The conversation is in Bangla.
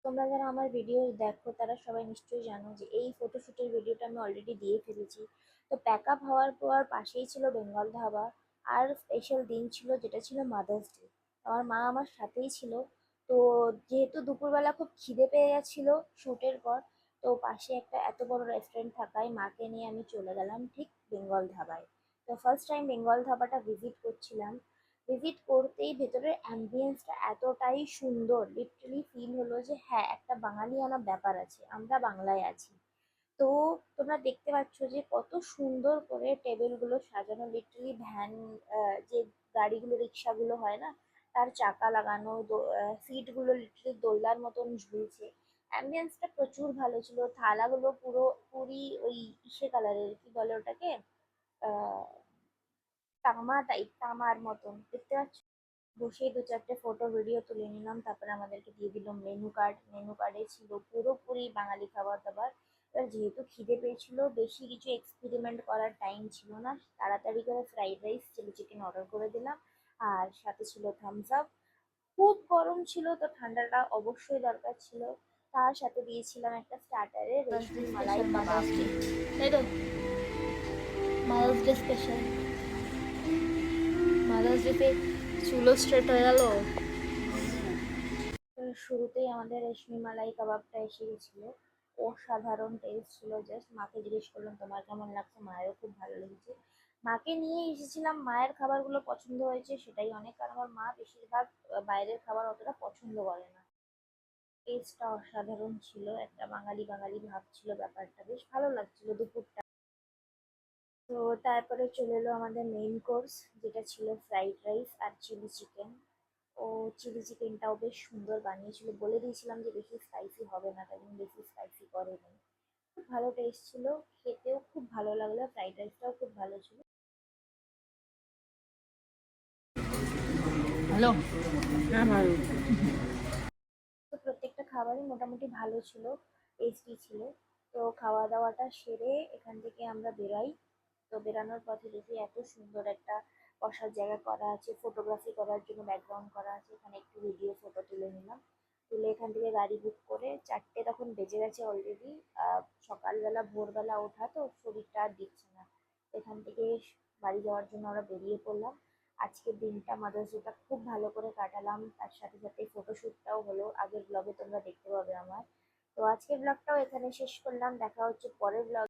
তোমরা যারা আমার ভিডিও দেখো তারা সবাই নিশ্চয়ই জানো যে এই ফটোশুটের ভিডিওটা আমি অলরেডি দিয়ে ফেলেছি। তো প্যাক আপ হওয়ার পর পাশেই ছিল বেঙ্গল ধাবা। আর স্পেশাল দিন ছিল যেটা ছিল মাদার্স ডে। আমার মা আমার সাথেই ছিল। তো যেহেতু দুপুরবেলা খুব খিদে পেয়ে গেছিল শ্যুটের পর, তো পাশে একটা এত বড় রেস্টুরেন্ট থাকায় মাকে নিয়ে আমি চলে গেলাম ঠিক বেঙ্গল ধাবায়। তো ফার্স্ট টাইম বেঙ্গল ধাবাটা ভিজিট করছিলাম। ভিজিট করতেই ভেতরের অ্যাম্বিয়েন্সটা এতটাই সুন্দর, লিটারালি ফিল হলো যে হ্যাঁ, একটা বাঙালিয়ানা ব্যাপার আছে, আমরা বাংলায় আছি। তো তোমরা দেখতে পাচ্ছ যে কত সুন্দর করে টেবিলগুলো সাজানো, লিটারালি ভ্যান, যে গাড়িগুলো রিক্সাগুলো হয় না, তার চাকা লাগানো, সিটগুলো লিটারালি দোলনার মতন ঝুলছে। অ্যাম্বিয়েন্সটা প্রচুর ভালো ছিল। থালাগুলো পুরো পুরি ওই ইসে কালারের, কি বলে ওটাকে, আহ তামা টাইপ, তামার মতন দেখতে পাচ্ছ। বসেই দু চারটে ফটো ভিডিও তুলে নিলাম, তারপরে আমাদেরকে দিয়ে দিল মেনু কার্ড। মেনু কার্ডে ছিল পুরোপুরি বাঙালি খাবার দাবার। এবার যেহেতু খিদে পেয়েছিল, বেশি কিছু এক্সপেরিমেন্ট করার টাইম ছিল না, তাড়াতাড়ি করে fried rice chilli chicken order করে দিলাম। আর সাথে ছিল থামস আপ। খুব গরম ছিল তো ঠান্ডাটা অবশ্যই দরকার ছিল। তার সাথে দিয়েছিলাম একটা স্টার্টারে রেশমি মালাই স্পেশাল কাবাব। মাদার্স ডে, তাই তো? Mother's day special. মাদার্স ডেতে চুলো স্ট্রেট হয়ে গেল। তো শুরুতেই আমাদের রেশমি মালাই কাবাবটা এসে গেছিলো। অসাধারণ টেস্ট ছিল। জাস্ট মাকে জিজ্ঞেস করলাম তোমার কেমন লাগছে, মায়েরও খুব ভালো লেগেছে। মাকে নিয়ে এসেছিলাম, মায়ের খাবারগুলো পছন্দ হয়েছে সেটাই অনেক, কারণ আমার মা বেশিরভাগ বাইরের খাবার অতটা পছন্দ করে না। টেস্টটা অসাধারণ ছিল, একটা বাঙালি বাঙালি ভাব ছিল, ব্যাপারটা বেশ ভালো লাগছিল দুপুরটা। তো তারপরে চলে এলো আমাদের মেইন কোর্স, যেটা ছিল ফ্রাইড রাইস আর চিলি চিকেন। ও চিলি চিকেনটাও বেশ সুন্দর বানিয়েছিল, বলে দিয়েছিলাম যে বেশি স্পাইসি হবে না, তাই জন্য বেশি স্পাইসি করেনি। খুব ভালো টেস্ট ছিল, খেতেও খুব ভালো লাগলো, ফ্রাইড রাইসটাও খুব ভালো ছিল। হ্যালো। হ্যাঁ, ভালো। তো প্রত্যেকটা খাবারই মোটামুটি ভালো ছিল, টেস্টি ছিল। তো খাওয়া দাওয়াটা সেরে এখান থেকে আমরা বেরাই। তো বেরানোর পথে দেখি এত সুন্দর একটা বসার জায়গা করা আছে, ফটোগ্রাফি করার জন্য ব্যাকগ্রাউন্ড করা আছে, এখানে একটু ভিডিও ফটো তুলে নিলাম। তুলে এখান থেকে গাড়ি বুক করে, 4টে তখন বেজে গেছে অলরেডি। সকালবেলা ভোরবেলা ওঠা তো শরীরটা আর দিচ্ছে না। এখান থেকে বাড়ি যাওয়ার জন্য আমরা বেরিয়ে পড়লাম। আজকের দিনটা, মাদার্স ডেটা খুব ভালো করে কাটালাম, তার সাথে সাথে ফটোশ্যুটটাও হলো, আগের ব্লগে তোমরা দেখতে পাবে আমার। তো আজকের ব্লগটাও এখানে শেষ করলাম, দেখা হচ্ছে পরের ব্লগ।